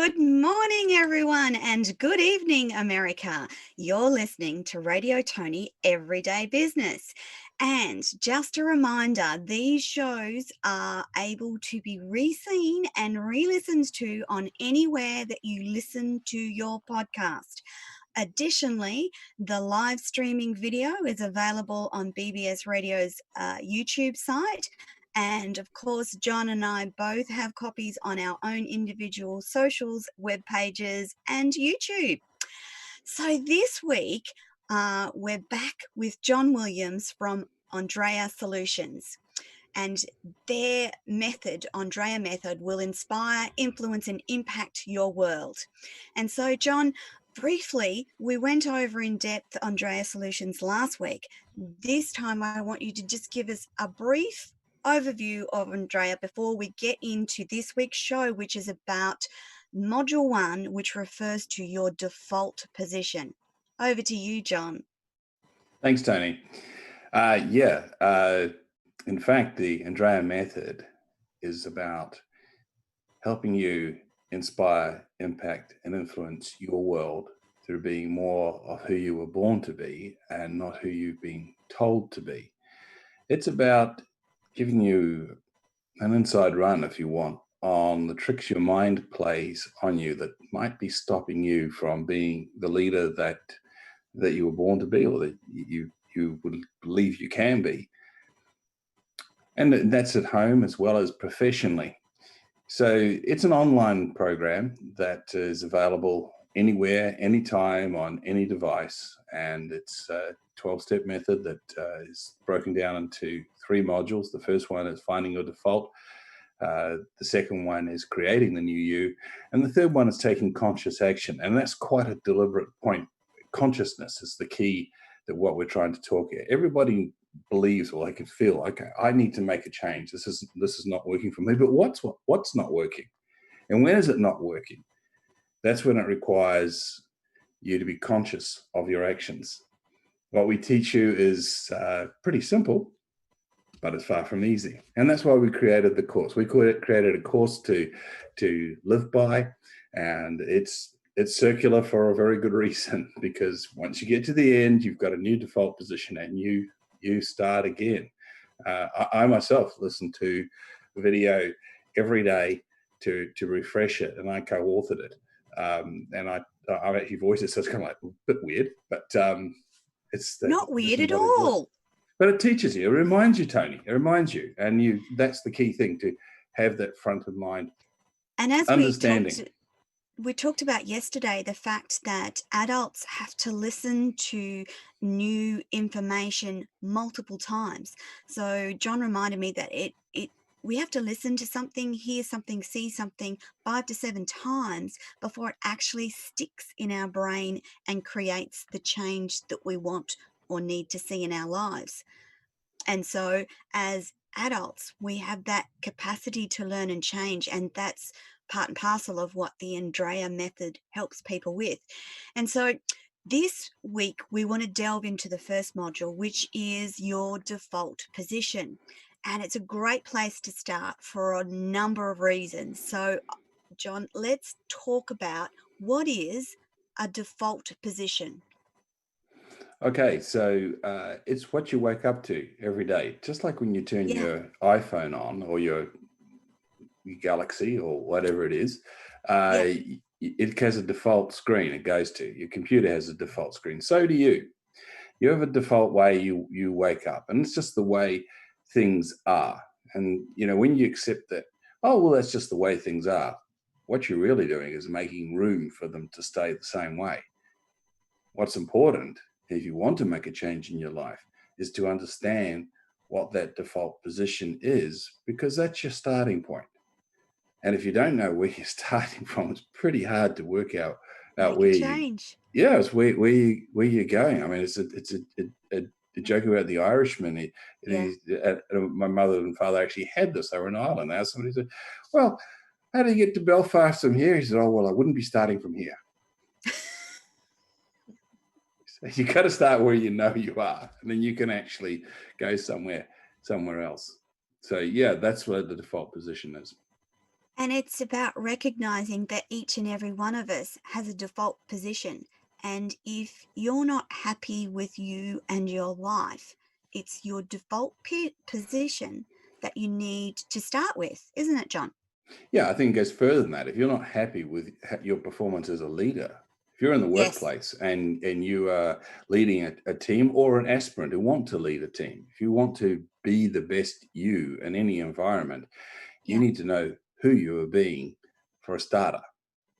Good morning, everyone, and good evening, America. You're listening to Radio Toni Every Day Business. And just a reminder, these shows are able to be re-seen and re-listened to on anywhere that you listen to your podcast. Additionally, the live streaming video is available on BBS Radio's YouTube site. And of course, John and I both have copies on our own individual socials, web pages, and YouTube. So this week, we're back with John Williams from Andrea Solutions. And their method, Andrea Method, will inspire, influence, and impact your world. And so, John, briefly, we went over in depth Andrea Solutions last week. This time, I want you to just give us a brief overview of Andrea before we get into this week's show, which is about Module 1, which refers to your default position. Over to you, John. Thanks, Toni. In fact, the Andrea Method is about helping you inspire, impact, and influence your world through being more of who you were born to be and not who you've been told to be. It's about giving you an inside run, if you want, on the tricks your mind plays on you that might be stopping you from being the leader that you were born to be, or that you would believe you can be. And that's at home as well as professionally. So it's an online program that is available anywhere, anytime, on any device. And it's a 12-step method that is broken down into 3 modules. The first one is finding your default. The second one is creating the new you. And the third one is taking conscious action. And that's quite a deliberate point. Consciousness is the key that what we're trying to talk here. Everybody believes, or they can feel, okay, I need to make a change. This is not working for me. But what's not working? And when is it not working? That's when it requires you to be conscious of your actions. What we teach you is pretty simple, but it's far from easy. And that's why we created the course. We created a course to live by, and it's circular for a very good reason, because once you get to the end, you've got a new default position and you start again. I myself listen to video every day to refresh it, and I co-authored it. And I've actually voiced it, so it's kind of like a bit weird, but it's not weird at all. But it teaches you, it reminds you, Toni, it reminds you, and that's the key thing, to have that front of mind and as understanding. We talked about yesterday the fact that adults have to listen to new information multiple times. So John reminded me that we have to listen to something, hear something, see something 5 to 7 times before it actually sticks in our brain and creates the change that we want or need to see in our lives. And so as adults, we have that capacity to learn and change, and that's part and parcel of what the Andrea Method helps people with. And so this week, we want to delve into the first module, which is your default position. And it's a great place to start for a number of reasons. So, John, let's talk about what is a default position. Okay, so it's what you wake up to every day. Just like when you turn your iPhone on, or your Galaxy, or whatever it is, it has a default screen it goes to. Your computer has a default screen. So do you. You have a default way you wake up, and it's just the way things are. And when you accept that, oh well, that's just the way things are, what you're really doing is making room for them to stay the same way. What's important, if you want to make a change in your life, is to understand what that default position is, because that's your starting point. And if you don't know where you're starting from, it's pretty hard to work out where change. It's where you're going. I mean, it's a joke about the Irishman. My mother and father actually had this. They were in Ireland. Now somebody said, "Well, how do you get to Belfast from here?" He said, "Oh, well, I wouldn't be starting from here." So you got to start where you know you are, and then you can actually go somewhere else. So yeah, that's what the default position is. And it's about recognizing that each and every one of us has a default position. And if you're not happy with you and your life, it's your default position that you need to start with, isn't it, John? Yeah, I think it goes further than that. If you're not happy with your performance as a leader, if you're in the Yes. workplace and you are leading a team, or an aspirant who want to lead a team, if you want to be the best you in any environment, you Yeah. need to know who you are being for a starter.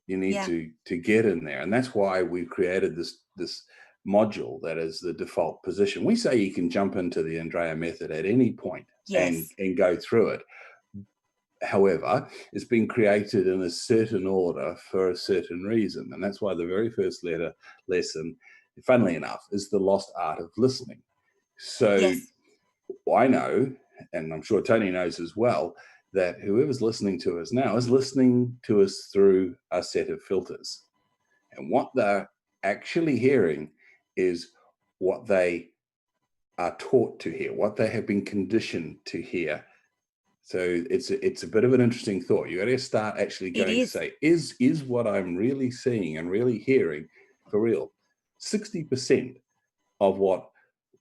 You need Yeah. to get in there, and that's why we've created this module that is the default position. We say you can jump into the Andrea method at any point and Yes. go through it. However, it's been created in a certain order for a certain reason. And that's why the very first lesson, funnily enough, is the lost art of listening. So Yes. I know, and I'm sure Toni knows as well, that whoever's listening to us now is listening to us through a set of filters. And what they're actually hearing is what they are taught to hear, what they have been conditioned to hear. So it's a bit of an interesting thought. You got to start actually It going to is. say, is what I'm really seeing and really hearing for real? 60% of what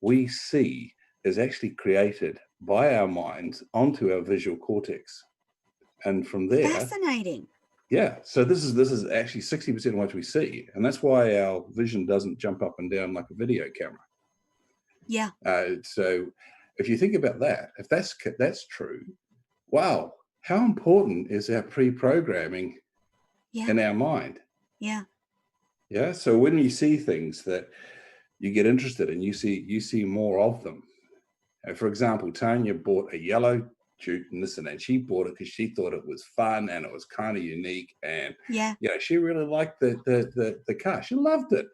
we see is actually created by our minds onto our visual cortex. And from there, Fascinating. yeah. So this is actually 60% of what we see. And that's why our vision doesn't jump up and down like a video camera. Yeah. So if you think about that, if that's true, wow, how important is our pre-programming Yeah. in our mind? Yeah. Yeah. So when you see things that you get interested in, you see more of them. For example, Tanya bought a yellow jute, and she bought it because she thought it was fun and it was kind of unique, and Yeah. she really liked the car. She loved it.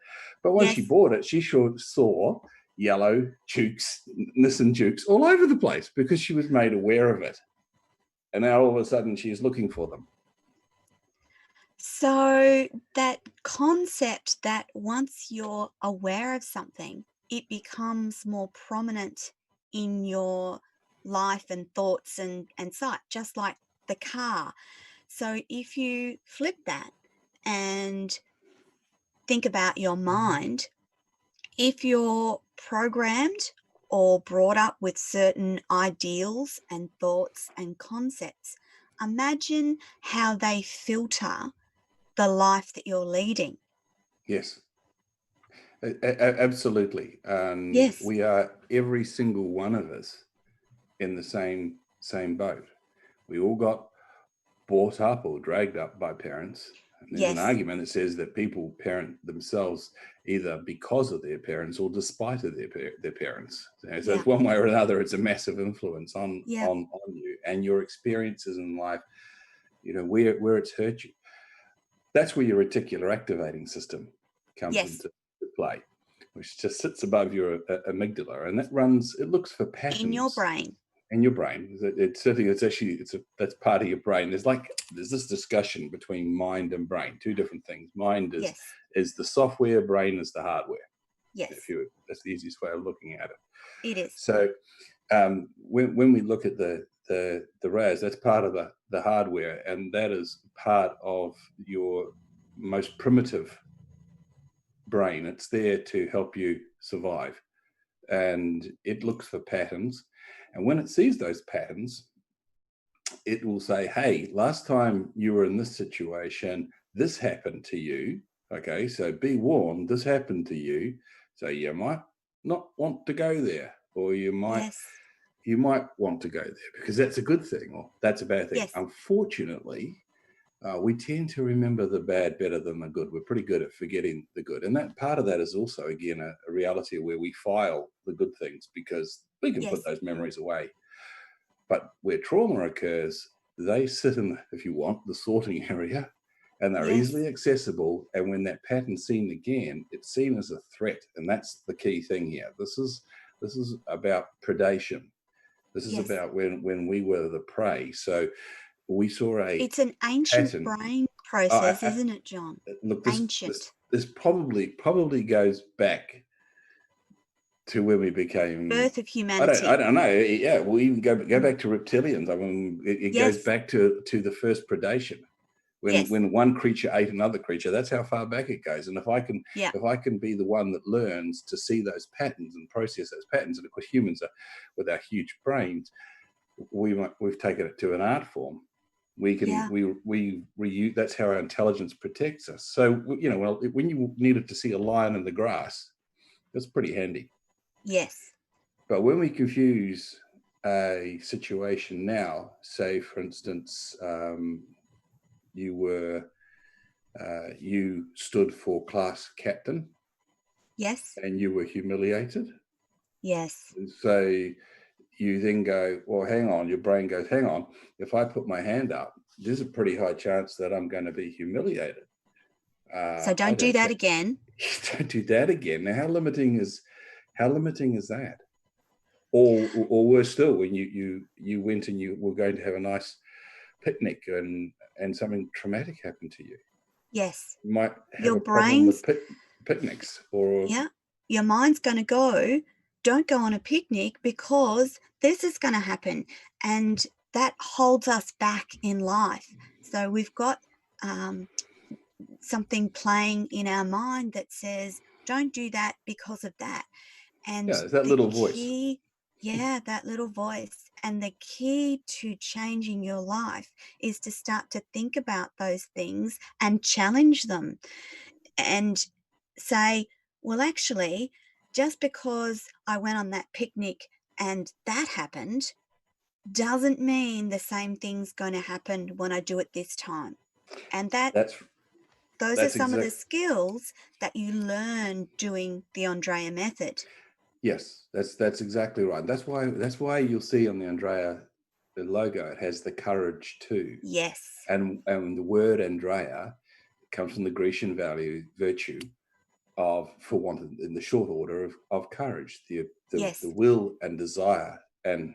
But when she Yes. bought it, she sure saw yellow Jukes, Nissan Jukes all over the place because she was made aware of it. And now all of a sudden she's looking for them. So that concept that once you're aware of something, it becomes more prominent in your life and thoughts and such, just like the car. So if you flip that and think about your mind, if you're programmed or brought up with certain ideals and thoughts and concepts, imagine how they filter the life that you're leading. Yes, absolutely. And Yes. we are, every single one of us, in the same boat. We all got brought up or dragged up by parents. And there's an Yes. argument that says that people parent themselves either because of their parents or despite of their parents. So Yeah. it's one way or another, it's a massive influence on Yeah. on you and your experiences in life. Where it's hurt you. That's where your reticular activating system comes Yes. into play, which just sits above your amygdala, and it looks for In your patterns brain. in your brain. That's part of your brain. There's this discussion between mind and brain, two different things. Mind Yes. is the software, brain is the hardware. Yes. That's the easiest way of looking at it. It is. So when we look at the RAS, that's part of the hardware, and that is part of your most primitive brain. It's there to help you survive, and it looks for patterns. And when it sees those patterns, it will say, hey, last time you were in this situation, this happened to you. Okay, so be warned, this happened to you. So you might not want to go there, or you might Yes. want to go there because that's a good thing or that's a bad thing. Yes. Unfortunately, we tend to remember the bad better than the good. We're pretty good at forgetting the good. And that part of that is also, again, a reality where we file the good things because we can put Yes. those memories away. But where trauma occurs, they sit in, if you want, the sorting area, and they're Yes. easily accessible. And when that pattern's seen again, it's seen as a threat. And that's the key thing here. This is about predation. This is Yes. about when we were the prey. So we saw a It's an ancient pattern. brain Oh, process, isn't it, John? look, this Ancient. this probably goes back to when we became, Birth of I humanity. don't know. Yeah, we'll even go back to reptilians. I mean, it goes Yes. back to the first predation. Yes. When one creature ate another creature, that's how far back it goes. And if I can be the one that learns to see those patterns and process those patterns, and of course humans are, with our huge brains, we've taken it to an art form. We can we reuse. That's how our intelligence protects us. So well, when you needed to see a lion in the grass, that's pretty handy. Yes. But when we confuse a situation now, say for instance, you stood for class captain. Yes. And you were humiliated. Yes. So you then go, well, hang on. Your brain goes, hang on. If I put my hand up, there's a pretty high chance that I'm going to be humiliated. So don't do that again. Don't do that again. Now, how limiting is that? Or worse still, when you went and you were going to have a nice picnic and something traumatic happened to you. Yes. You might have Your a problem with brain's picnics or your mind's going to go, don't go on a picnic because this is going to happen, and that holds us back in life. So we've got something playing in our mind that says, don't do that because of that. And it's that the little voice. key, that little voice. And the key to changing your life is to start to think about those things and challenge them and say, well, actually, just because I went on that picnic and that happened doesn't mean the same thing's going to happen when I do it this time. And those are some of the skills that you learn doing the Andrea method. Yes, that's exactly right. That's why you'll see on the Andrea, the logo, it has the courage too. Yes. And the word Andrea comes from the Grecian virtue of, for want of, in the short order of courage, the will and desire, and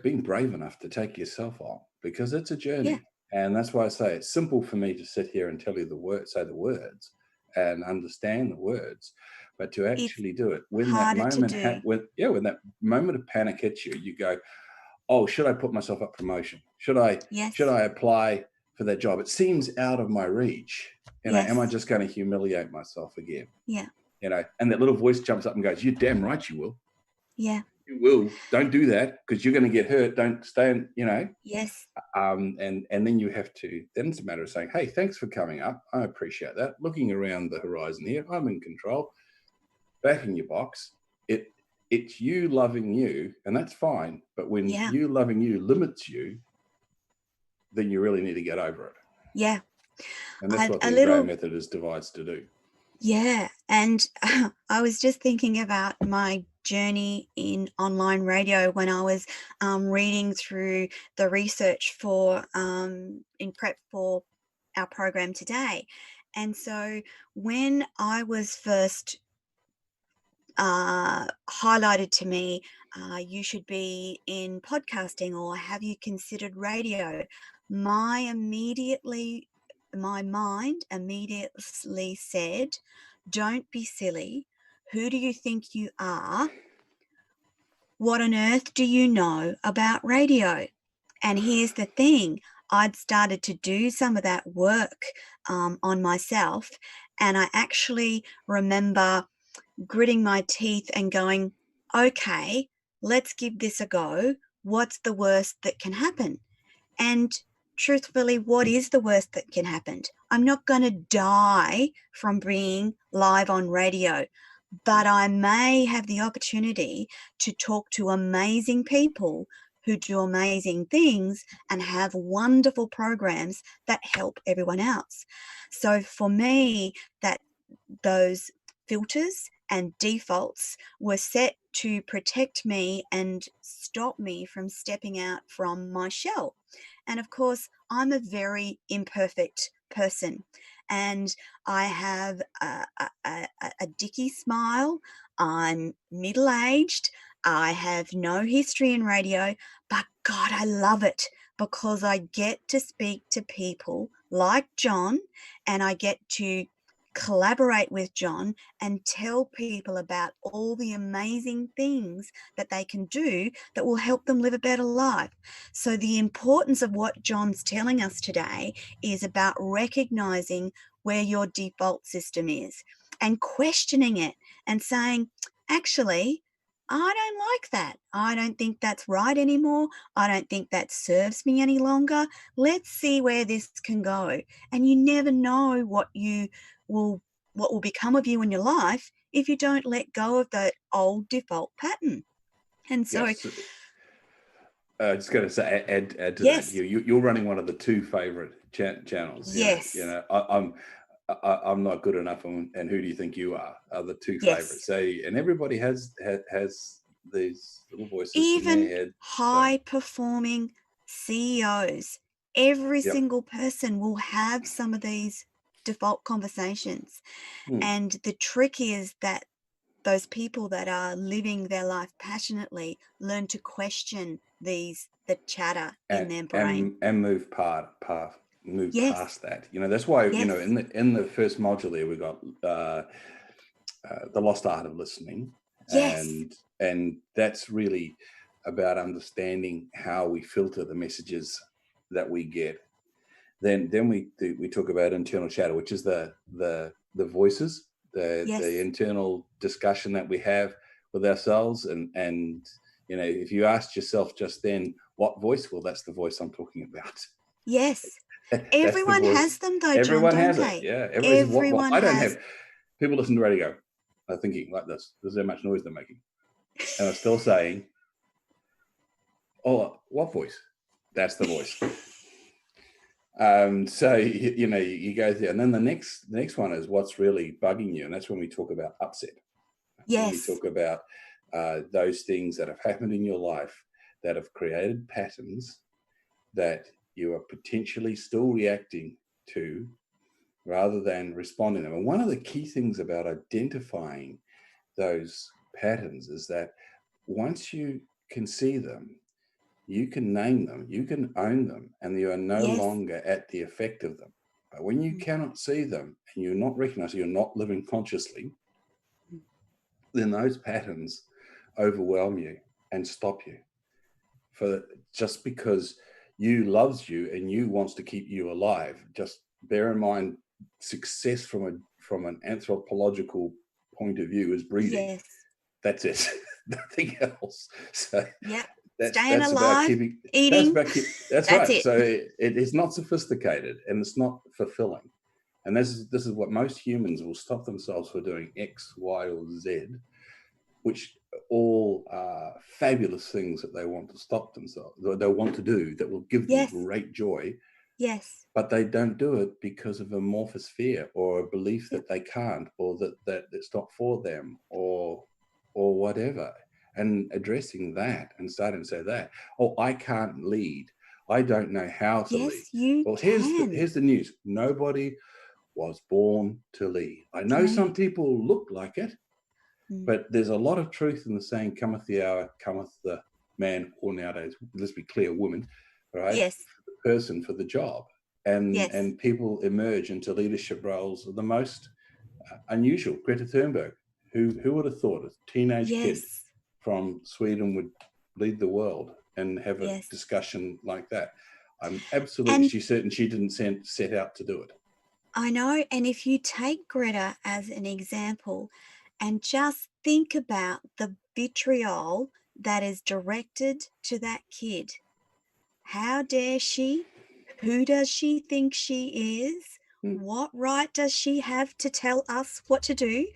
being brave enough to take yourself on, because it's a journey. Yeah. And that's why I say it's simple for me to sit here and tell you say the words and understand the words, but to actually do it when that moment, when that moment of panic hits you, you go, oh, should I put myself up for promotion? Should I apply for that job? It seems out of my reach. Am I just going to humiliate myself again? Yeah. And that little voice jumps up and goes, you're damn right you will. Yeah. You will. Don't do that because you're going to get hurt. Don't stay, Yes. And then you have to, then it's a matter of saying, hey, thanks for coming up. I appreciate that. Looking around the horizon here, I'm in control. Back in your box. It's you loving you, and that's fine. But when you loving you limits you, then you really need to get over it. Yeah. And that's what the Andrea method is devised to do. Yeah. And I was just thinking about my journey in online radio when I was reading through the research for in prep for our program today. And so when I was first highlighted to me, you should be in podcasting, or have you considered radio? My mind immediately said, don't be silly. Who do you think you are? What on earth do you know about radio? And here's the thing, I'd started to do some of that work on myself, and I actually remember gritting my teeth and going, okay, let's give this a go. What's the worst that can happen? And truthfully, what is the worst that can happen? I'm not going to die from being live on radio, but I may have the opportunity to talk to amazing people who do amazing things and have wonderful programs that help everyone else. So for me, those filters and defaults were set to protect me and stop me from stepping out from my shell. And of course, I'm a very imperfect person, and I have a dicky smile. I'm middle-aged. I have no history in radio, but God, I love it because I get to speak to people like John, and I get to collaborate with John and tell people about all the amazing things that they can do that will help them live a better life. So the importance of what John's telling us today is about recognizing where your default system is and questioning it and saying, actually, I don't like that. I don't think that's right anymore. I don't think that serves me any longer. Let's see where this can go. And you never know what will become of you in your life if you don't let go of that old default pattern. And so Yes. Just going to say, add to yes, that. You're running one of the two favorite channels. yes, I'm not good enough, and who do you think you are the two yes. favorites. So, and everybody has these little voices in Even their head. high performing CEOs, every Yep. single person will have some of these default conversations. And the trick is that those people that are living their life passionately learn to question the chatter in their brain. And move Yes, past that. That's why, yes, in the first module there, we got the lost art of listening. yes, And that's really about understanding how we filter the messages that we get. Then we talk about internal chatter, which is the voices, yes, the internal discussion that we have with ourselves. And if you asked yourself just then, what voice? Well, that's the voice I'm talking about. yes. That's the Everyone voice. has them though, John, Everyone don't has they? it. Yeah. Everyone I don't has. have. People listen to radio are thinking like this. There's so much noise they're making, and I'm still saying, "Oh, what voice? That's the voice." So you go there, and then the next one is what's really bugging you, and that's when we talk about upset. Yes. When we talk about those things that have happened in your life that have created patterns that you are potentially still reacting to rather than responding to them. And one of the key things about identifying those patterns is that once you can see them, you can name them, you can own them, and you are no Yes. longer at the effect of them. But when you cannot see them and you're not recognizing, you're not living consciously, then those patterns overwhelm you and stop you. Just because you loves you and you wants to keep you alive. Just bear in mind, success from an anthropological point of view is breeding. Yes. That's it. Nothing else. So yeah, Staying alive, about keeping eating. That's right. It. So it is not sophisticated and it's not fulfilling. And this is what most humans will stop themselves for doing X, Y, or Z, which all are fabulous things that they want to stop themselves, they want to do, that will give them great joy. Yes. But they don't do it because of amorphous fear or a belief that they can't, or that it's not for them, or whatever. And addressing that and starting to say that, oh, I can't lead. I don't know how to lead. You Well, can. here's the news. Nobody was born to lead. I know some people look like it, but there's a lot of truth in the saying, cometh the hour, cometh the man, or nowadays, let's be clear, woman, right? Yes. The person for the job. And people emerge into leadership roles of the most unusual. Greta Thunberg, who would have thought a teenage kid from Sweden would lead the world and have a discussion like that? I'm absolutely certain she didn't set out to do it. I know. And if you take Greta as an example and just think about the vitriol that is directed to that kid, how dare she? Who does she think she is? What right does she have to tell us what to do?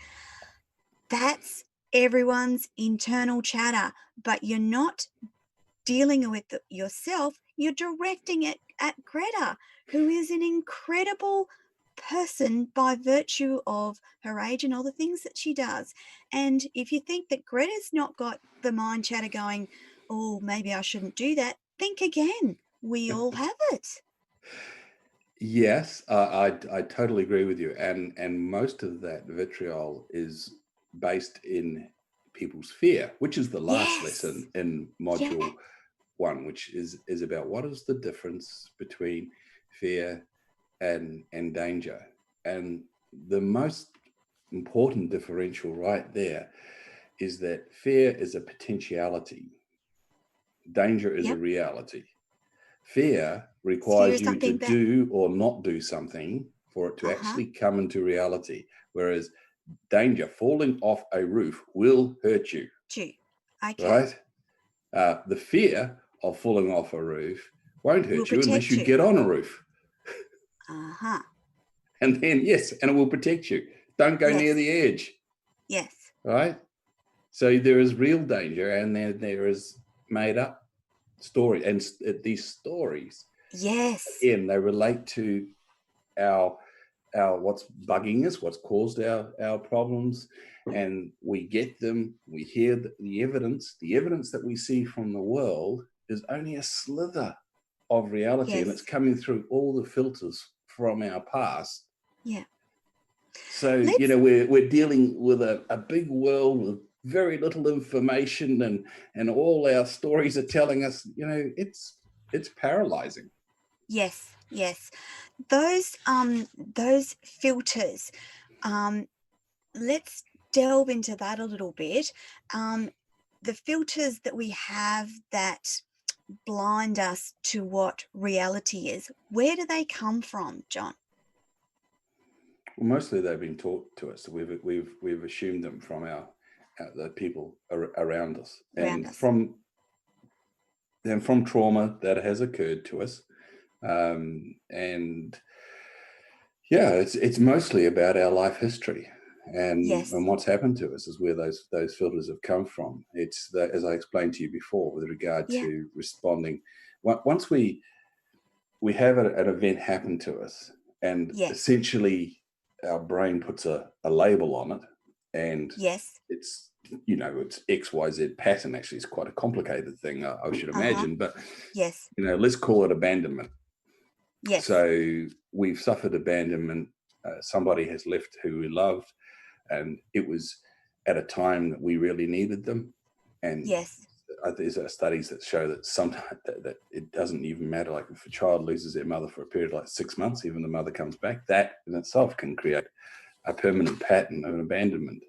That's everyone's internal chatter, but you're not dealing with it yourself. You're directing it at Greta, who is an incredible person by virtue of her age and all the things that she does. And if you think that Greta's not got the mind chatter going, oh, maybe I shouldn't do that, think again. We all have it. Yes, I totally agree with you. And most of that vitriol is based in people's fear, which is the last lesson in module 1, which is about what is the difference between fear and danger. And the most important differential right there is that fear is a potentiality. Danger is a Yep. reality. Fear Fear requires is you to something that, do or not do something for it to uh-huh, actually come into reality. Whereas danger, falling off a roof, will hurt you, due. Okay. right? The fear of falling off a roof won't Will hurt you unless protect you you. get on a roof. Uh-huh. And then, yes, and it will protect you. Don't go near Yes. the edge, Yes. right? So there is real danger, and then there is made up story. And these stories, Yes. again, they relate to our what's bugging us, what's caused our problems, and we get them. We hear the evidence. The evidence that we see from the world is only a slither of reality, and it's Yes. coming through all the filters from our past. Yeah. So Let's we're dealing with a big world with very little information, and all our stories are telling us, it's paralyzing. Yes, yes. Those filters, um, let's delve into that a little bit. The filters that we have that blind us to what reality is, where do they come from, John? Well, mostly they've been taught to us. We've assumed them from the people around us, Around and us? from trauma that has occurred to us, and yeah, it's mostly about our life history and Yes. what's happened to us is where those filters have come from. It's that, as I explained to you before, with regard Yeah. to responding. Once we have an event happen to us, and Yes. essentially our brain puts a label on it, and Yes. it's it's XYZ pattern. Actually, it's quite a complicated thing, I should Uh-huh. imagine, but Yes. let's call it abandonment. Yes. So we've suffered abandonment. Somebody has left who we loved, and it was at a time that we really needed them. And Yes. there's studies that show that sometimes that it doesn't even matter. Like if a child loses their mother for a period of like 6 months, even the mother comes back, that in itself can create a permanent pattern of abandonment.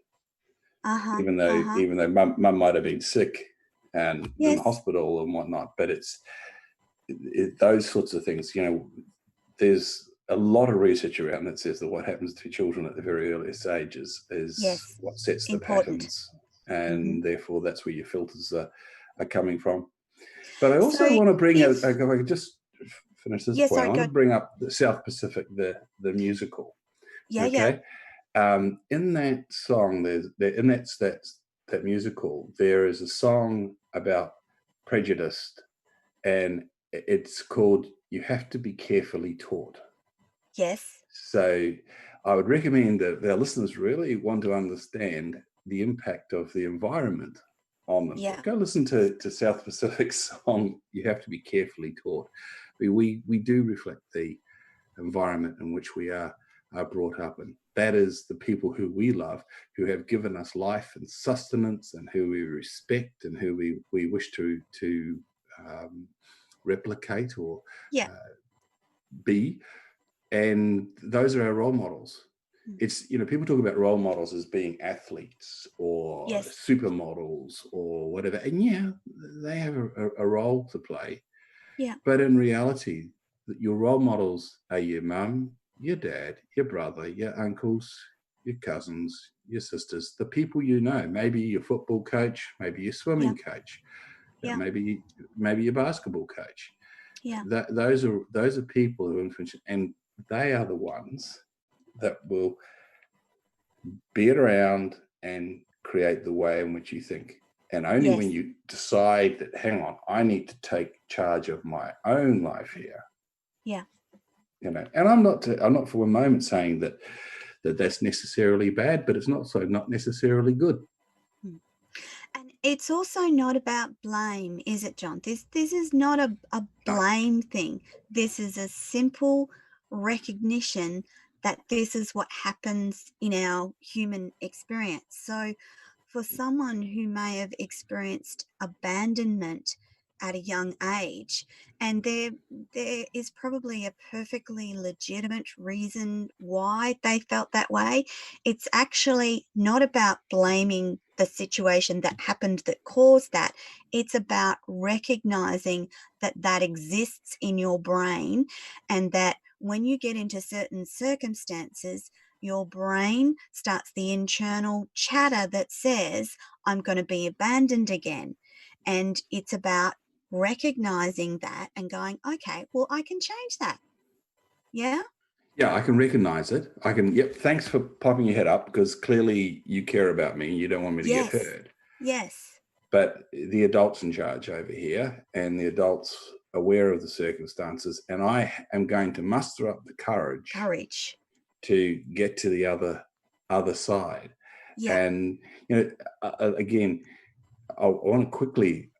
Uh-huh. Even though Uh-huh. mum might have been sick and in the Yes. hospital and whatnot, but it's those sorts of things. There's a lot of research around that says that what happens to children at the very earliest stages is Yes. what sets the Important. patterns, Mm-hmm. and therefore that's where your filters are coming from. But I also So want to bring if, up, if I could just finish this yeah, point, I sorry, want go. to bring up the South Pacific, the musical. Yeah, yeah. Okay. In that song, in that musical, there is a song about prejudice, and it's called "You Have to Be Carefully Taught." Yes. So I would recommend that our listeners really want to understand the impact of the environment on them. Yeah. Go listen to South Pacific's song, "You Have to Be Carefully Taught." We do reflect the environment in which we are brought up in. That is the people who we love, who have given us life and sustenance, and who we respect, and who we wish to replicate or Yeah. uh, be. And those are our role models. Mm. It's, people talk about role models as being athletes or Yes. supermodels or whatever, and yeah, they have a role to play. Yeah. But in reality, your role models are your mum, your dad, your brother, your uncles, your cousins, your sisters, the people you know. Maybe your football coach, maybe your Yeah. swimming coach, Yeah. maybe your basketball coach. Yeah. Those are people who influence, and they are the ones that will be around and create the way in which you think. And only when Yes. you decide that, hang on, I need to take charge of my own life here. Yeah. And I'm not for one moment saying that that's necessarily bad, but it's not necessarily good. Mm. And it's also not about blame, is it, John? This is not a No. blame thing. This is a simple recognition that this is what happens in our human experience. So for someone who may have experienced abandonment at a young age. And there is probably a perfectly legitimate reason why they felt that way. It's actually not about blaming the situation that happened that caused that. It's about recognizing that that exists in your brain, and that when you get into certain circumstances, your brain starts the internal chatter that says, I'm going to be abandoned again. And it's about recognizing that and going, okay, well, I can change that. Yeah. Yeah, I can recognize it. Yep. Thanks for popping your head up, because clearly you care about me and you don't want me to get Yes. hurt. Yes. But the adult's in charge over here, and the adult's aware of the circumstances. And I am going to muster up the courage to get to the other side. Yeah. And, again, I want to quickly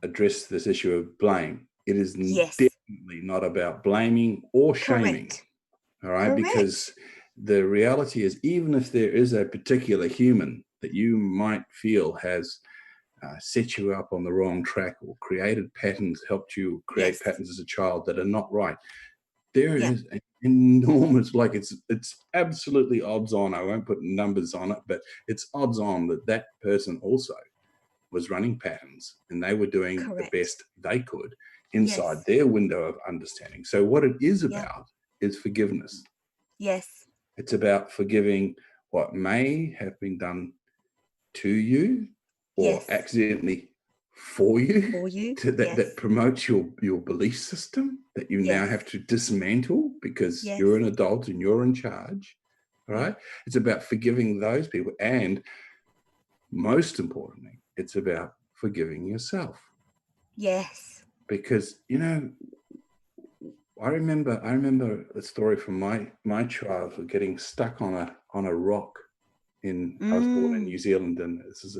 address this issue of blame. It is Yes. definitely not about blaming or shaming. Correct. All right. Correct. Because the reality is, even if there is a particular human that you might feel has set you up on the wrong track, or created patterns, helped you create Yes. patterns as a child that are not right, there Yeah. is an enormous, like, it's absolutely odds on. I won't put numbers on it, but it's odds on that person also was running patterns, and they were doing Correct. the best they could inside Yes. their window of understanding. So what it is Yeah. about is forgiveness. Yes. It's about forgiving what may have been done to you, or Yes. accidentally for you, For you. that Yes. promotes your belief system that you now Yes. have to dismantle, because Yes. you're an adult and you're in charge. All right. It's about forgiving those people. And most importantly, it's about forgiving yourself. Yes. Because, I remember a story from my childhood, getting stuck on a rock. I was born in New Zealand, and this is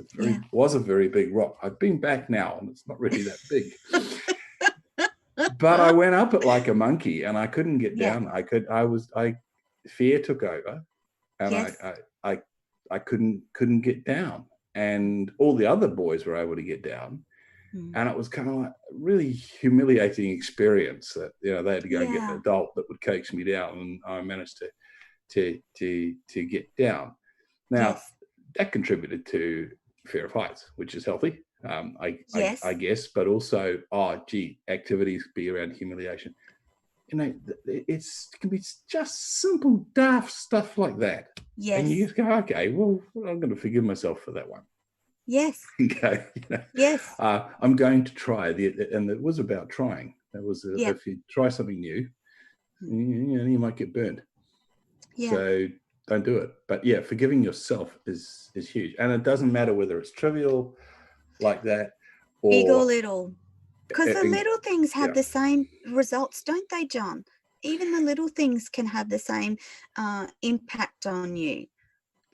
was a very big rock. I've been back now, and it's not really that big. But I went up it like a monkey, and I couldn't get down. Fear took over, and Yes. I couldn't get down, and all the other boys were able to get down. And it was kind of like a really humiliating experience that, they had to go and get an adult that would coax me down, and I managed to get down. Now, that contributed to fear of heights, which is healthy, I guess, but also, activities be around humiliation. It can be just simple, daft stuff like that. Yes. And you just go, okay, well, I'm going to forgive myself for that one. Yes. Okay. Yes. I'm going to try. And it was about trying. That was if you try something new, you might get burned. Yeah. So don't do it. But yeah, forgiving yourself is huge. And it doesn't matter whether it's trivial like that, or big or little. Because the little things have the same results, don't they, John? Even the little things can have the same impact on you.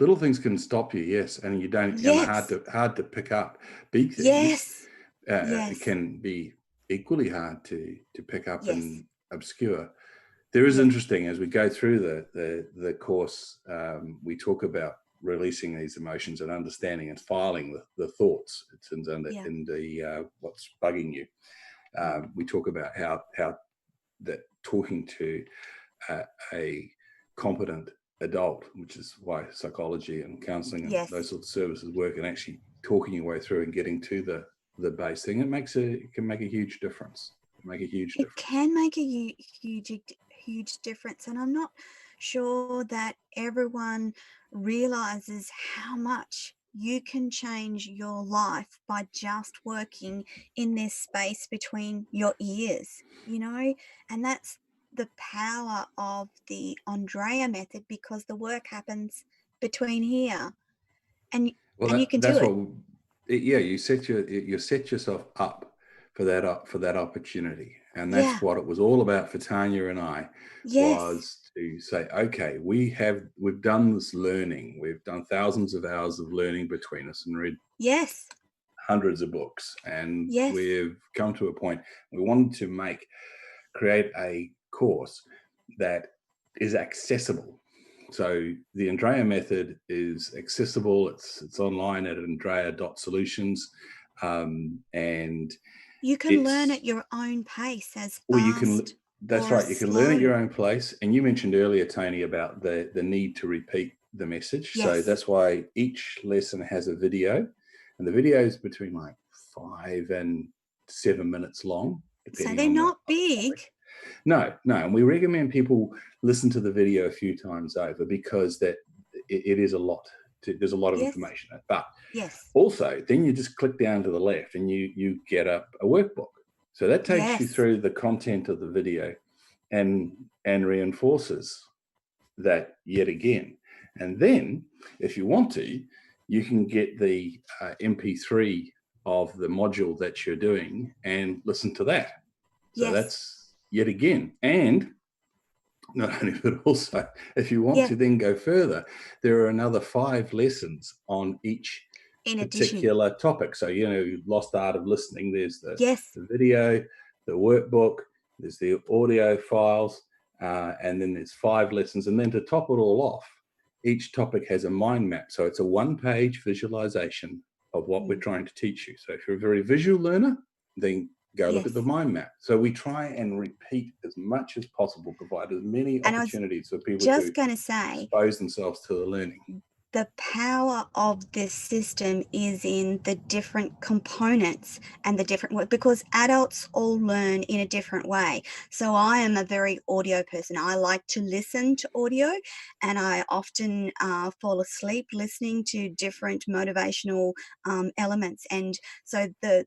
Little things can stop you, yes, and you don't. Yes. And hard to pick up. Big things Yes. can be equally hard to pick up and obscure. There is interesting, as we go through the course, we talk about releasing these emotions and understanding and filing the thoughts. It's in the what's bugging you. We talk about how that talking to a competent adult, which is why psychology and counseling and those sorts of services work, and actually talking your way through and getting to the base thing. It can make a huge difference. It can make a huge difference, and I'm not sure that everyone realizes how much you can change your life by just working in this space between your ears, and that's the power of the Andrea method, because the work happens between here, and you can do it. You set yourself up for that opportunity, and that's what it was all about for Tanya and I. Was to say, okay, we've done this learning, we've done thousands of hours of learning between us, and read hundreds of books, and we've come to a point we wanted to create a course that is accessible. So the Andrea method is accessible. It's online at Andrea Solutions, and You can learn at your own pace, as Or you can, fast that's or right, as you can learn at slow. your own place. And you mentioned earlier, Toni, about the need to repeat the message. So Yes. that's why each lesson has a video, and the video is between like 5 and 7 minutes long, So depending they're on the not topic. big. No, and we recommend people listen to the video a few times over, because it is a lot. There's a lot of Yes. information in it. But Yes. also, then you just click down to the left and you get a workbook. So that takes you Yes. through the content of the video and reinforces that yet again. And then, if you want to, you can get the MP3 of the module that you're doing and listen to that. So Yes. that's yet again. And not only, but also, if you want Yeah. to then go further, there are another 5 lessons on each In addition. particular topic. So, lost art of listening. There's the Yes. video, the workbook, there's the audio files, and then there's 5 lessons. And then to top it all off, each topic has a mind map. So it's a 1-page visualization of what we're trying to teach you. So if you're a very visual learner, then go look at the Yes. mind map. So we try and repeat as much as possible, provide as many And I was opportunities for people just to going to say, expose themselves to the learning. the power of this system is in the different components and the different work, because adults all learn in a different way. So I am a very audio person. I like to listen to audio, and I often fall asleep listening to different motivational elements. And so the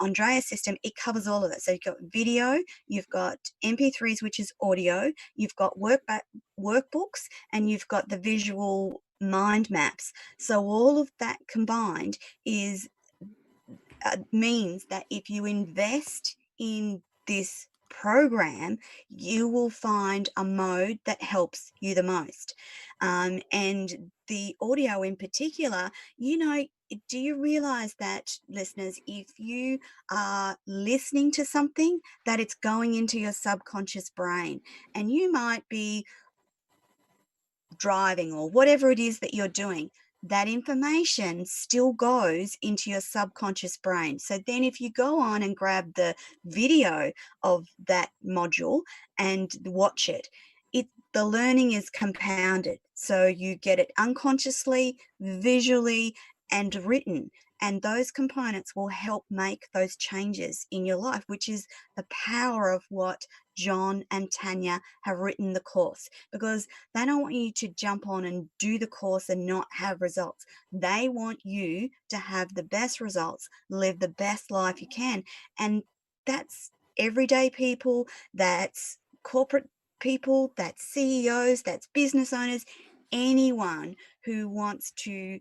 Andrea system, it covers all of it. So you've got video, you've got MP3s, which is audio, you've got workbooks, and you've got the visual mind maps. So all of that combined is means that if you invest in this program, you will find a mode that helps you the most. And the audio in particular, do you realize that, listeners, if you are listening to something, that it's going into your subconscious brain, and you might be driving or whatever it is that you're doing, that information still goes into your subconscious brain. So then if you go on and grab the video of that module and watch it, the learning is compounded. So you get it unconsciously, visually, and written. And those components will help make those changes in your life, which is the power of what John and Tanya have written the course, because they don't want you to jump on and do the course and not have results. They want you to have the best results, live the best life you can. And that's everyday people, that's corporate people, that's CEOs, that's business owners, anyone who wants to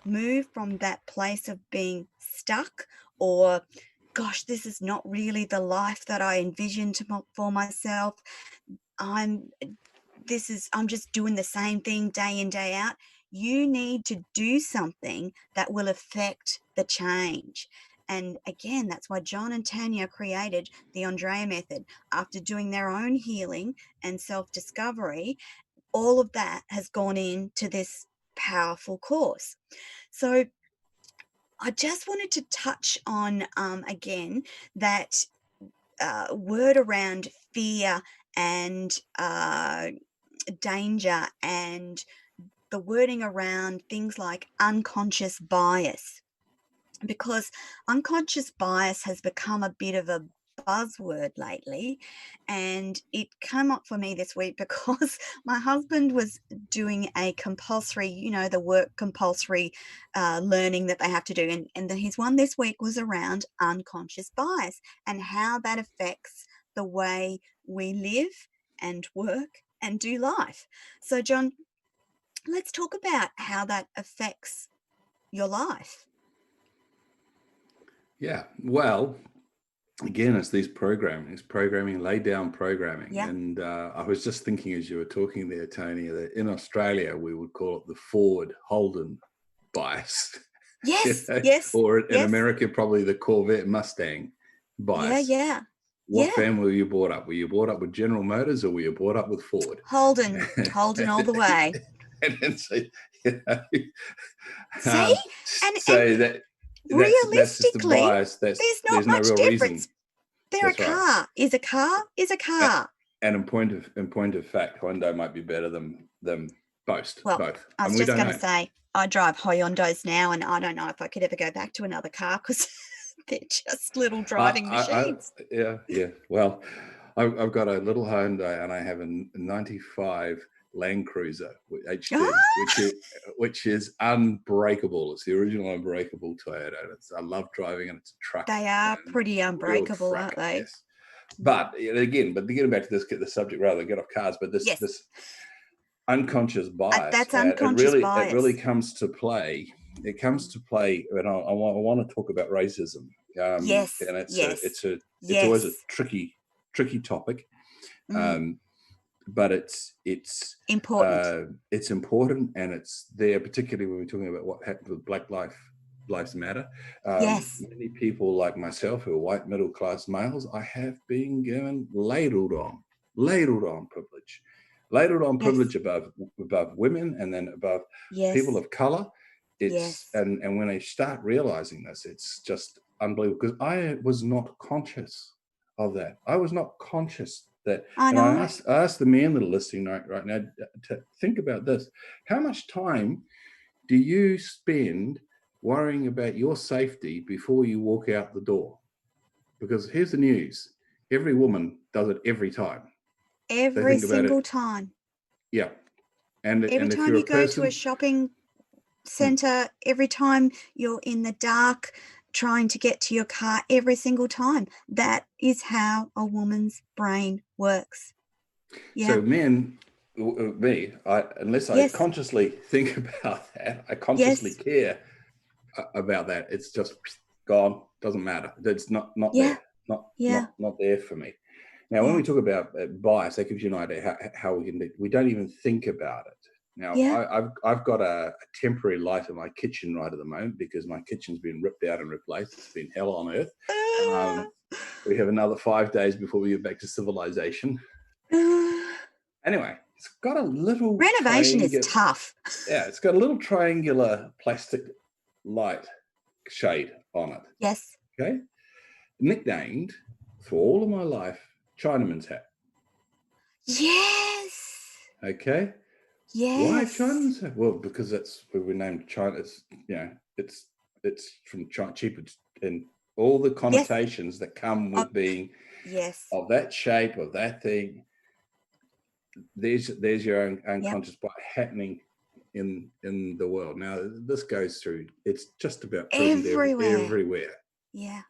move from that place of being stuck, or gosh, this is not really the life that I envisioned for myself. I'm just doing the same thing day in, day out. You need to do something that will affect the change. And again, that's why John and Tanya created the Andrea Method. After doing their own healing and self-discovery, all of that has gone into this powerful course. So I just wanted to touch on, again, that word around fear and danger, and the wording around things like unconscious bias, because unconscious bias has become a bit of a buzzword lately. And it came up for me this week because my husband was doing a compulsory, the work compulsory learning that they have to do, and his one this week was around unconscious bias and how that affects the way we live and work and do life. So John, let's talk about how that affects your life. Yeah, well, again, it's programming, lay down programming. Yeah. And I was just thinking as you were talking there, Toni, that in Australia, we would call it the Ford Holden bias. Yes, yes, or in yes. America, probably the Corvette Mustang bias. Yeah. What family were you brought up? Were you brought up with General Motors, or were you brought up with Ford? Holden all the way. And so, See? And that that's just a realistically, bias. there's not There's no much real reason. difference. They're a That's right. car. Is a car is a car. And in point of fact, Hyundai might be better than both. Well, I was And we just don't going to know. say, I drive Hyundais now, and I don't know if I could ever go back to another car because they're just little driving machines. Yeah. Well, I've got a little Hyundai, and I have a '95 Land Cruiser HD, Ah! which is unbreakable. It's the original unbreakable Toyota. I love driving, and it's a truck. They are and pretty real unbreakable, truck, aren't they? yes. But again, to get back to the subject rather than get off cars, but this Yes. unconscious bias, That's and unconscious it bias. really comes to play. It comes to play, and I want to talk about racism. Yes. And it's always a tricky topic. But it's important. It's important, and it's there, particularly when we're talking about what happened with Black Lives Matter. Yes. Many people like myself, who are white middle class males, I have been given ladled on privilege, above women, and then above people of color. And when they start realizing this, it's just unbelievable, because I was not conscious of that. I was not conscious that. I know. And I asked the men that are listening right now to think about this. How much time do you spend worrying about your safety before you walk out the door? Because here's the news: every woman does it every time. Every single time. Yeah. And every if time you go to a shopping center, every time you're in the dark trying to get to your car, every single time. That is how a woman's brain works. Yeah. So men, me, unless I consciously think about that, I consciously care about that, it's just gone. Doesn't matter. It's not there. Not there for me. Now, when we talk about bias, that gives you an idea how we don't even think about it. Now, I've got a temporary light in my kitchen right at the moment, because my kitchen's been ripped out and replaced. It's been hell on earth. We have another 5 days before we get back to civilization. Anyway, it's got a little renovation is tough. Yeah, it's got a little triangular plastic light shade on it. Yes. Okay. Nicknamed for all of my life Chinaman's hat. Yes. Okay. Yes. Why Chinaman's hat? Well, because that's where we named China. It's from China, cheaper, and all the connotations that come with being of that shape, of that thing. There's your own unconscious bias happening in the world. Now, this goes through, it's just about everywhere. Yeah.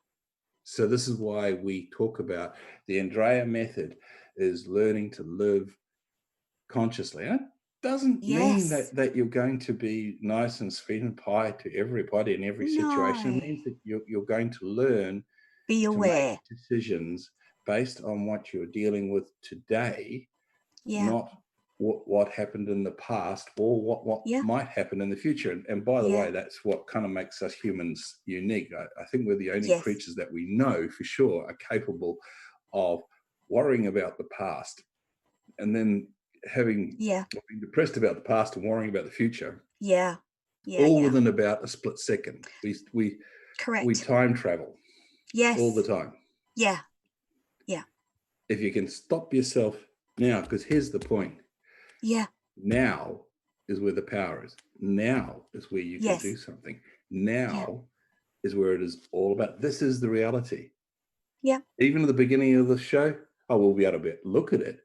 So this is why we talk about the Andrea Method is learning to live consciously. And it doesn't mean that you're going to be nice and sweet and pie to everybody in every situation. It means that you're going to learn be aware, to make decisions based on what you're dealing with today, not what happened in the past or what might happen in the future. And by the way, that's what kind of makes us humans unique. I think we're the only creatures that we know for sure are capable of worrying about the past and then being depressed about the past and worrying about the future. All within about a split second. We time travel. All the time. Yeah. If you can stop yourself now, because here's the point. Now is where the power is. Now is where you can do something. Now is where it is all about. This is the reality. Even at the beginning of the show, we'll be able to look at it,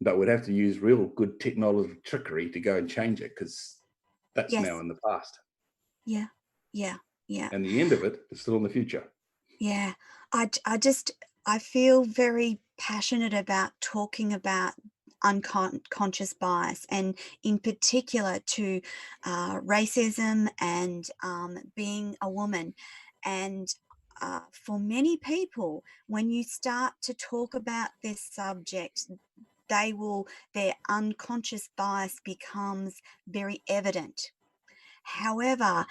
but we'd have to use real good technology trickery to go and change it, because that's now in the past. Yeah. And the end of it is still in the future. Yeah. I feel very passionate about talking about unconscious bias, and in particular to racism and being a woman. And for many people, when you start to talk about this subject, their unconscious bias becomes very evident. However,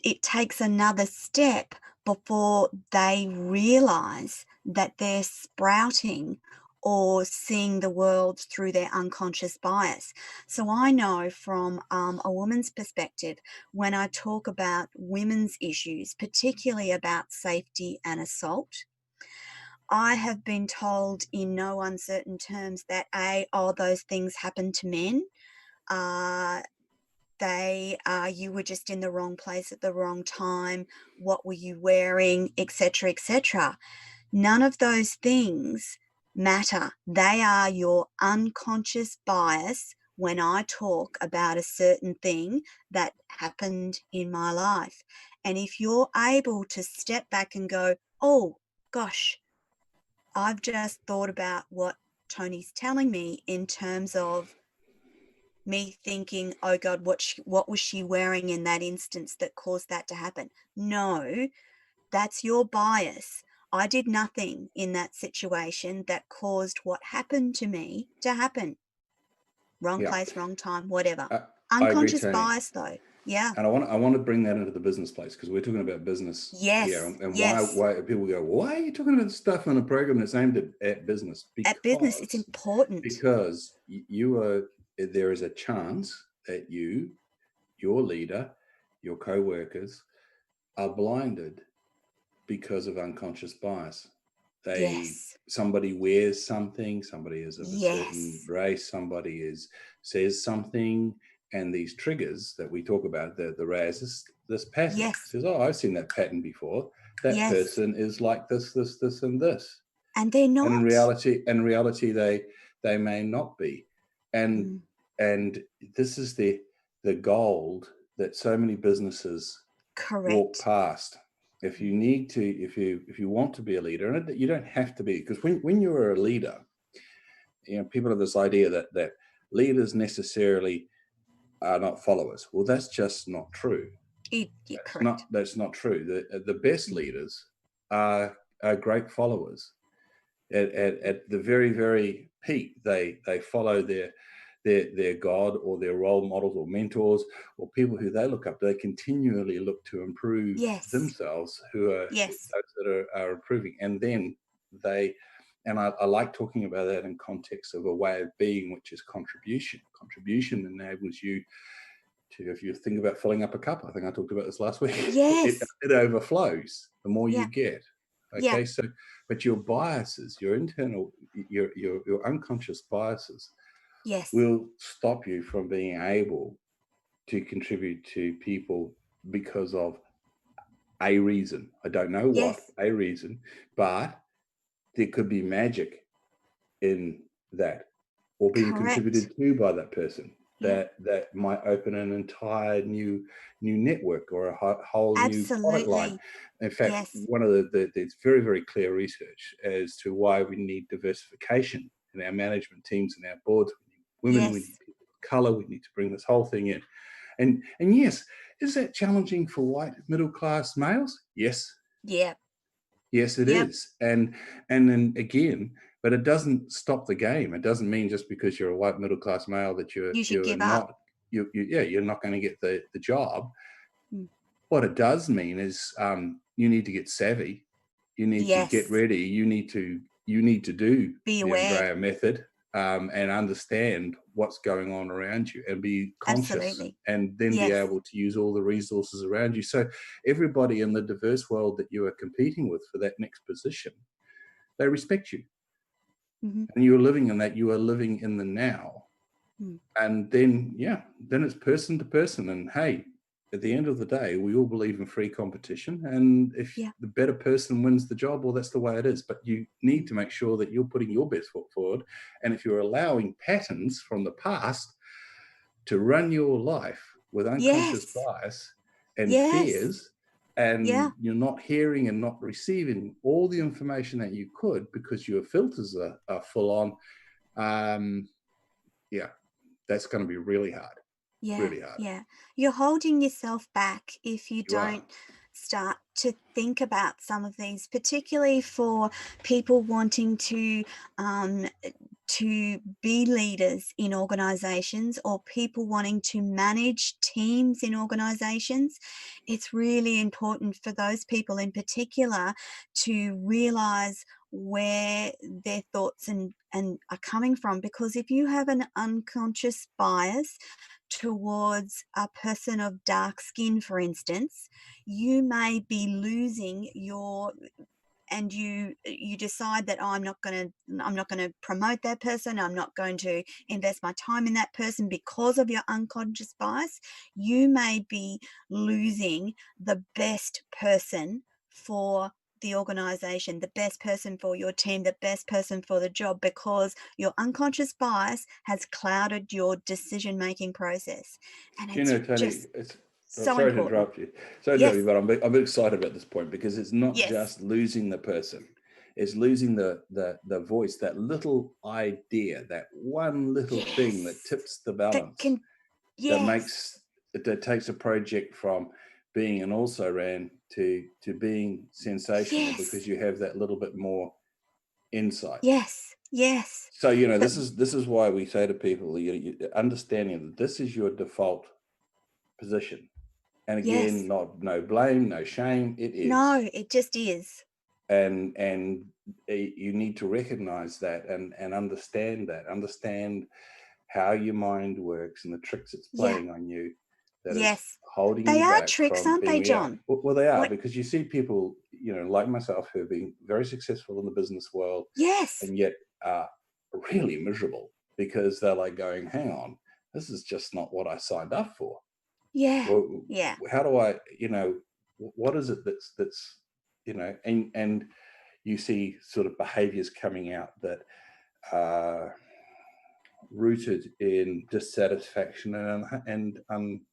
it takes another step before they realize that they're sprouting or seeing the world through their unconscious bias. So I know from a woman's perspective, when I talk about women's issues, particularly about safety and assault, I have been told in no uncertain terms that those things happen to men. You were just in the wrong place at the wrong time. What were you wearing, etc., etc. None of those things matter. They are your unconscious bias when I talk about a certain thing that happened in my life. And if you're able to step back and go, oh, gosh, I've just thought about what Toni's telling me in terms of me thinking, oh God, what was she wearing in that instance that caused that to happen? No, that's your bias. I did nothing in that situation that caused what happened to me to happen. Wrong Yeah, place, wrong time, whatever. I agree, Unconscious Toni. bias though. Yeah. And I want to bring that into the business place, because we're talking about business here, Yes. and Yes. why people go, why are you talking about stuff in a program that's aimed at business? At business, it's important. Because there is a chance that your leader, your co-workers are blinded because of unconscious bias. Yes. Somebody wears something, somebody is of a certain Yes. race, says something, and these triggers that we talk about, the RAS, this pattern Yes. says, oh, I've seen that pattern before. That Yes. person is like this, and this. And they're not. And in reality, they may not be. And this is the gold that so many businesses walk Correct. past. If you need to, if you want to be a leader, and you don't have to be, because when you're a leader, people have this idea that leaders necessarily are not followers. Well, that's just not true. Correct. That's not true. The best leaders are great followers. At the very, very peak, they follow their God or their role models or mentors or people who they look up to. They continually look to improve themselves, who are those that are improving. And then I like talking about that in context of a way of being, which is contribution. Contribution enables you to, if you think about filling up a cup, I think I talked about this last week, Yes. it overflows the more you get. Okay, Yeah. so, but your biases, your internal, your unconscious biases, will stop you from being able to contribute to people because of a reason. I don't know what a reason, but there could be magic in that, or being contributed to by that person. That might open an entire new network or a whole new product line. In fact, one of there's very, very clear research as to why we need diversification in our management teams and our boards. We need women, we need people of color, we need to bring this whole thing in. And yes, is that challenging for white middle class males? Yes. Yeah. Yes, it is. And then again, but it doesn't stop the game. It doesn't mean just because you're a white middle class male that you're not you're not going to get the job. What it does mean is you need to get savvy. You need to get ready. You need to do the Andrea Method and understand what's going on around you and be conscious. And then be able to use all the resources around you. So everybody in the diverse world that you are competing with for that next position, they respect you. And you're living in that, you are living in the now. And then, then it's person to person. And hey, at the end of the day, we all believe in free competition. And if the better person wins the job, well, that's the way it is. But you need to make sure that you're putting your best foot forward. And if you're allowing patterns from the past to run your life with unconscious bias and fears, and you're not hearing and not receiving all the information that you could because your filters are full on, that's going to be really hard. Really hard. Yeah. You're holding yourself back if you don't start to think about some of these, particularly for people wanting to be leaders in organizations or people wanting to manage teams in organizations. It's really important for those people in particular to realize where their thoughts and are coming from. Because if you have an unconscious bias towards a person of dark skin, for instance, you may be losing your, and you decide that, oh, I'm not going to promote that person, I'm not going to invest my time in that person because of your unconscious bias. You may be losing the best person for the organization, the best person for your team, the best person for the job, because your unconscious bias has clouded your decision making process. And Do you it's know, Toni, just it's so sorry to important. interrupt you. Sorry to interrupt Yes. you, but I'm excited about this point because it's not Yes. just losing the person. It's losing the voice, that little idea, that one little thing that Yes. tips the That balance, can. Yes. that takes a project from being an also ran to being sensational Yes. because you have that little bit more insight. Yes. Yes. So, you know, But this is why we say to people, understanding that this is your default position. And again, yes. no blame, no shame. It is, No, it just is. and you need to recognize that and understand how your mind works and the tricks it's Yeah. playing on you, that is Yes. holding They you are back tricks, from aren't they, being yeah. John? Well, they are, What? because you see people, like myself, who have been very successful in the business world Yes. and yet are really miserable because they're like going, hang on, this is just not what I signed up for. Yeah. Well, Yeah. how do I, what is it that's and you see sort of behaviors coming out that are rooted in dissatisfaction and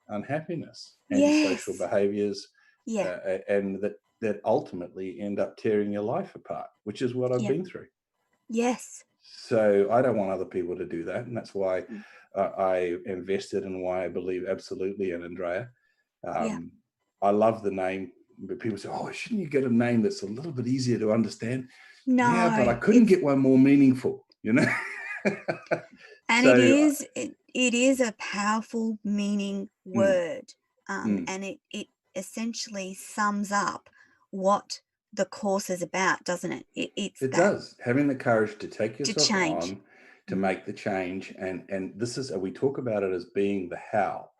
unhappiness, antisocial Yes. behaviors, Yeah. and that ultimately end up tearing your life apart, which is what I've Yeah. been through. Yes. So I don't want other people to do that, and that's why Mm. I invested, and why I believe absolutely in Andrea. Yeah. I love the name, but people say, "Oh, shouldn't you get a name that's a little bit easier to understand?" Yeah, but I No, couldn't it's, get one more meaningful, and it So, is, it is a powerful meaning mm, word. mm, And it essentially sums up what the course is about, doesn't it? It's it that, does. Having the courage to take to yourself change. on, to Mm. make the change, and this is, we talk about it as being the how.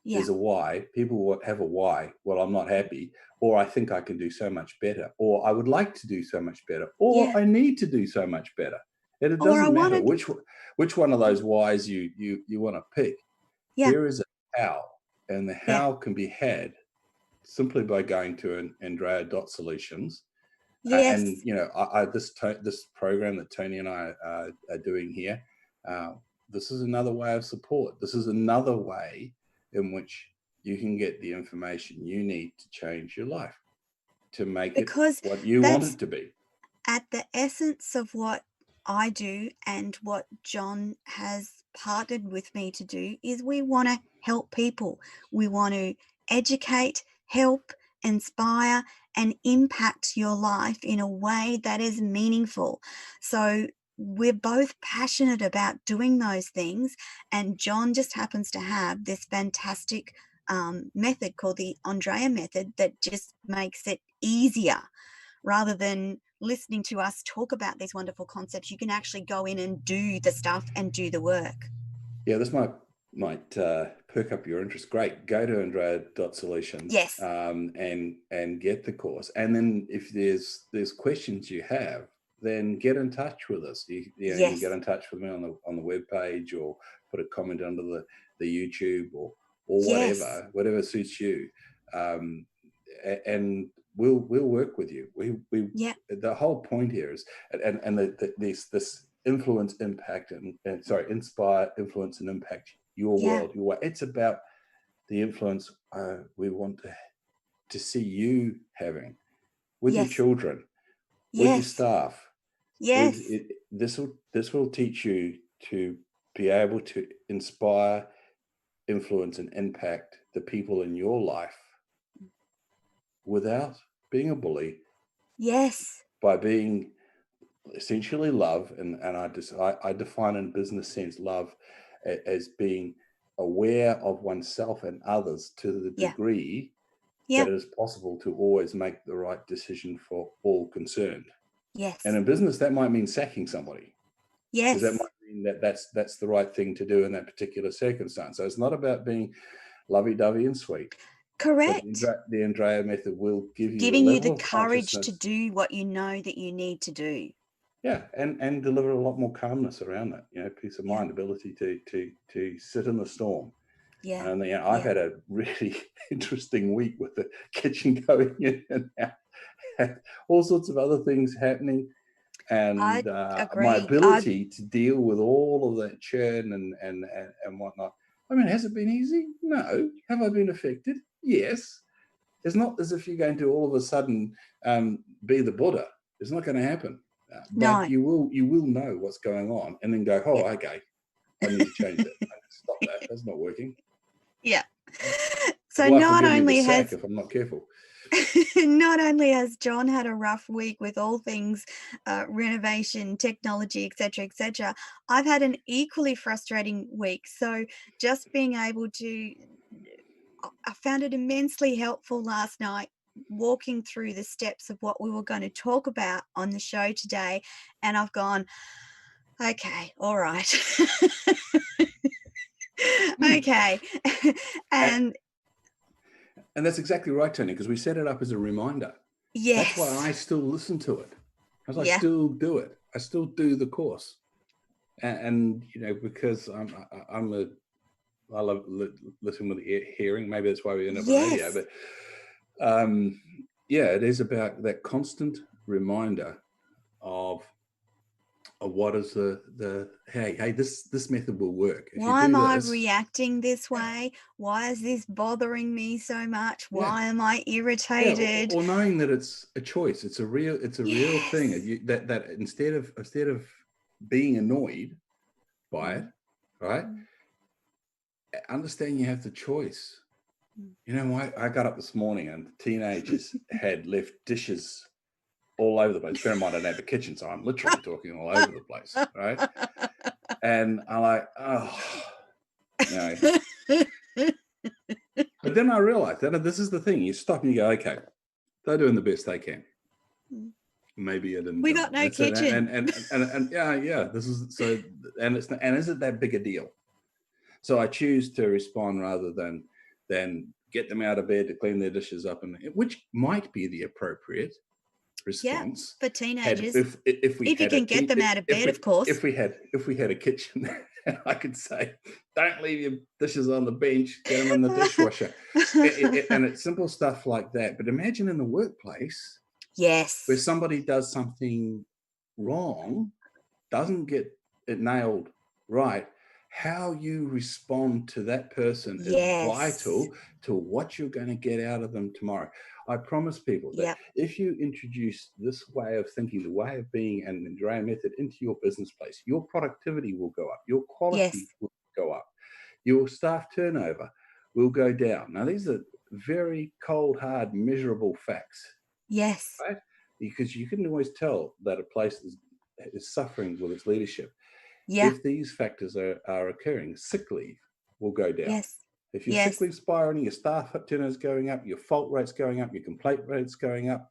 Yeah. There's a why. People have a why. Well, I'm not happy, or I think I can do so much better, or I would like to do so much better, or Yeah. I need to do so much better. And it Or I doesn't matter wanted. which one of those whys you want to pick. Yeah. There is a how, and the Yeah. how can be had simply by going to an Andrea.Solutions. And Yes. this program that Toni and I are doing here, uh, this is another way of support. This is another way in which you can get the information you need to change your life, to make it Because what you want that's it to be. at the essence of what I do, and what John has partnered with me to do, is we want to help people. We want to educate, help, inspire, and impact your life in a way that is meaningful. So we're both passionate about doing those things, and John just happens to have this fantastic method called the Andrea Method that just makes it easier. Rather than listening to us talk about these wonderful concepts, you can actually go in and do the stuff and do the work. Yeah, this might perk up your interest. Great, go to Andrea.Solutions, Yes. and get the course. And then if there's questions you have, then get in touch with us. You can get Yes. in touch with me on the web page, or put a comment under the YouTube, or Yes. whatever suits you. And we'll work with you. We Yeah. The whole point here is, this influence, impact, and sorry, inspire, influence, and impact your Yeah. world, your way. It's about the influence we want to see you having with your Yes. children, with your Yes. staff, with Yes. it. This will teach you to be able to inspire, influence, and impact the people in your life without being a bully, Yes. by being essentially love. And I define in business sense love as being aware of oneself and others to the Yeah. degree that Yeah. it is possible to always make the right decision for all concerned. Yes. And in business, that might mean sacking somebody, because that Yes. might mean that that's the right thing to do in that particular circumstance. So it's not about being lovey-dovey and sweet, but Correct. the Andrea method will give you a Giving you the level of courage to consciousness, do what you know that you need to do. yeah, and deliver a lot more calmness around that, peace of Yeah. mind, ability to sit in the storm. Yeah. And I've Yeah. had a really interesting week with the kitchen going in and out, had all sorts of other things happening, I and my agree. ability to deal with all of that churn and whatnot. I mean, has it been easy? No. Have I been affected? Yes. It's not as if you're going to all of a sudden be the Buddha. It's not going to happen. But No. you will know what's going on, and then go, oh, Yeah. okay, I need to change that. I need to stop that. That's not working. Yeah. So Life will not give me the only sack has if I'm not careful. not only has John had a rough week with all things renovation, technology, etc., I've had an equally frustrating week. So just being able to, I found it immensely helpful last night walking through the steps of what we were going to talk about on the show today, and I've gone, okay, all right. Okay. And, And and that's exactly right, Toni, because we set it up as a reminder. That's why I yes. still listen to it, because I Yeah. still do it. I still do the course, and because I love listening with hearing. Maybe that's why we end up on radio. Yes. But yeah, it is about that constant reminder of what is the hey, this method will work if you Why am do I this. reacting this Yeah, way? Why is this bothering me so much? yeah. Why am I Yeah, irritated? or knowing that it's a choice. It's a real thing. Yes. That instead of being annoyed by it, Mm, right? mm, Understand you have the choice. mm. I got up this morning and the teenagers had left dishes all over the place. Bear in mind, I don't have a kitchen, so I'm literally talking all over the place, right? And I'm like, oh, But then I realized that this is the thing. You stop and you go, okay, they're doing the best they can. Maybe I didn't We tell got them. no That's it. kitchen. And yeah. This is so, and is it that big a deal? So I choose to respond rather than get them out of bed to clean their dishes up, and which might be the appropriate Yeah, response for had teenagers. if we If you had a can get them out of bed, of course. if we had a kitchen. I could say, don't leave your dishes on the bench, get them in the dishwasher. And it's simple stuff like that. But imagine in the workplace where Yes. somebody does something wrong, doesn't get it nailed right, how you respond to that person is Yes. vital to what you're going to get out of them tomorrow. I promise people that Yep. if you introduce this way of thinking, the way of being, and the Andrea method into your business place, your productivity will go up, your Yes. quality will go up, your staff turnover will go down. Now, these are very cold, hard, measurable facts, Yes. right? Because you can always tell that a place is suffering with its leadership Yeah. if these factors are occurring. Sick leave will go down. Yes. If your sick Yes. leave spiraling, your staff turnover is going up, your fault rate's going up, your complaint rate's going up,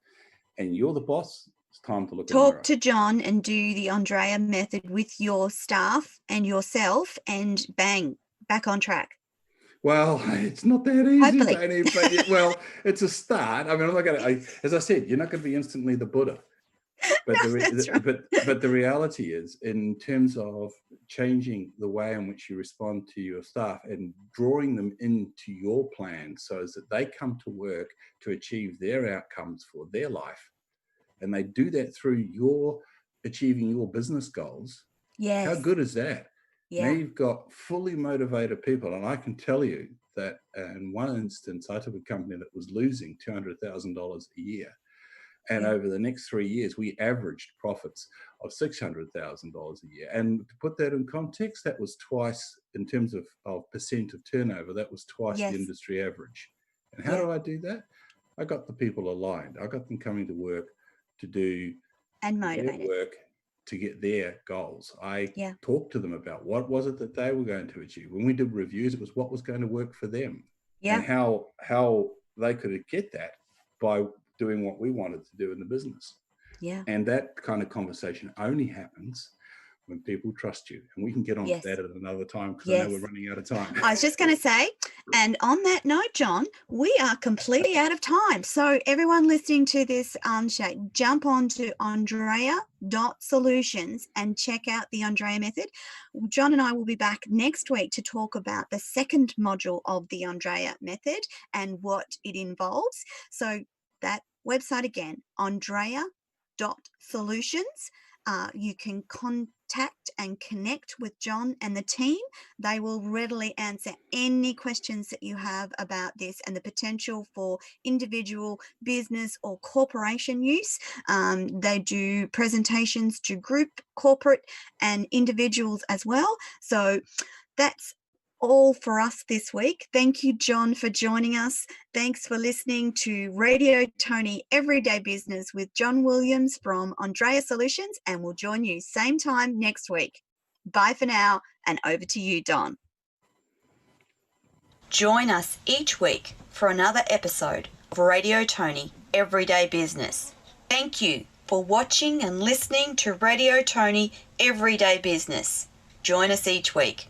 and you're the boss, it's time to look in the Talk mirror. to John and do the Andrea method with your staff and yourself, and bang, back on track. Well, it's not that easy, Hopefully. Toni, but it's a start. I mean, I'm not going to, as I said, you're not going to be instantly the Buddha. But That's right. but the reality is, in terms of changing the way in which you respond to your staff and drawing them into your plan so as that they come to work to achieve their outcomes for their life, and they do that through your achieving your business goals. How Yes. good is that? Now Yeah. you've got fully motivated people, and I can tell you that in one instance, I took a company that was losing $200,000 a year. And Yeah. over the next 3 years, we averaged profits of $600,000 a year. And to put that in context, that was twice, in terms of percent of turnover, that was twice the Yes. industry average. And how Yeah. do I do that? I got the people aligned. I got them coming to work to do And their motivated. work to get their goals. I Yeah. talked to them about what was it that they were going to achieve. When we did reviews, it was what was going to work for them, Yeah. and how they could get that by doing what we wanted to do in the business. Yeah. And that kind of conversation only happens when people trust you. And we can get on to that at another time, because I know we're running out of time. I was just going to say, and on that note, John, we are completely out of time. So everyone listening to this, jump on to Andrea.Solutions and check out the Andrea Method. John and I will be back next week to talk about the second module of the Andrea Method and what it involves. So that website again, Andrea.Solutions. You can contact and connect with John and the team. They will readily answer any questions that you have about this and the potential for individual, business or corporation use. They do presentations to group, corporate and individuals as well. So that's all for us this week. Thank you, John, for joining us. Thanks for listening to Radio Toni Everyday Business with John Williams from Andrea Solutions, and we'll join you same time next week. Bye for now, and over to you, Don. Join us each week for another episode of Radio Toni Everyday Business. Thank you for watching and listening to Radio Toni Everyday Business. Join us each week.